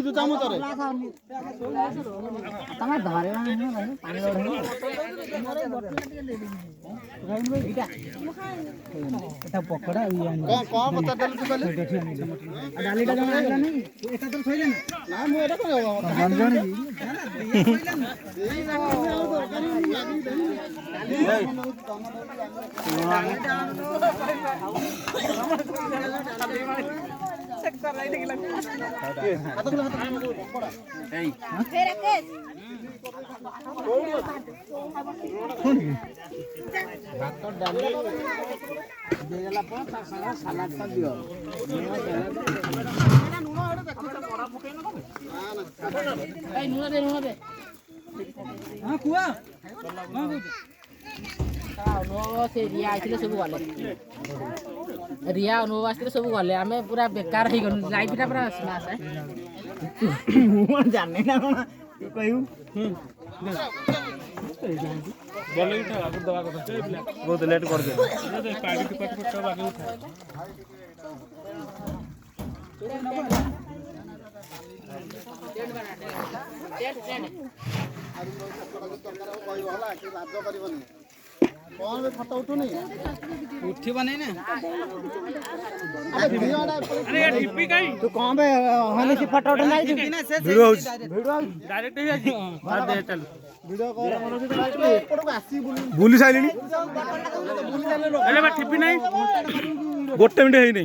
ତୁ ଚାମଚରେ ତମେ ଧରେ ପାଣି ଏଟା ପକଡା କଣ ପଚାରିଦେଲୁ ତୁ କହିଲୁ ଡାଲିଟା ଜଣେ ଆଣିଲା ନାହିଁ ଏଟା ତ ଥୋଇଲେ ନା ମୁଁ ଏଟା କଣ ଭାତ ଡାଲି ଦେଇଦେଲା ପରେ ତା ସାଙ୍ଗେ ସାଲାଡଟା ଦିଅ ହଁ କୁଆ ଅନୁଭବ ସେ ରିଆ ଆସିଥିଲେ ସବୁ ଗଲେ ରିଆ ଅନୁଭବ ଆସିଥିଲେ ସବୁ ଗଲେ ଆମେ ପୁରା ବେକାର ହେଇଗଲୁ ଲାଇଫଟା ପୁରା ସ୍ମାସ ମୁଁ ଜାଣି ନା କଣ ତୁ କହିବୁ ବହୁତ ଲେଟ୍ କରିଦେ କଣ ଫଟୋ ଉଠୁନି ଉଠିବ ନାଇଁ ନା ତୁ କଣ ବେ ହନି ଫଟୋ ଉଠୁ ନାହିଁ ଭିଡିଓ ହଉଛି ଡାଇରେକ୍ଟ ହେଇଯାଇଛି ଭିଡିଓ ବୁଲି ସାଇଲିଣି ଠିପି ନାହିଁ ଗୋଟେ ମିନିଟ୍ ହେଇନି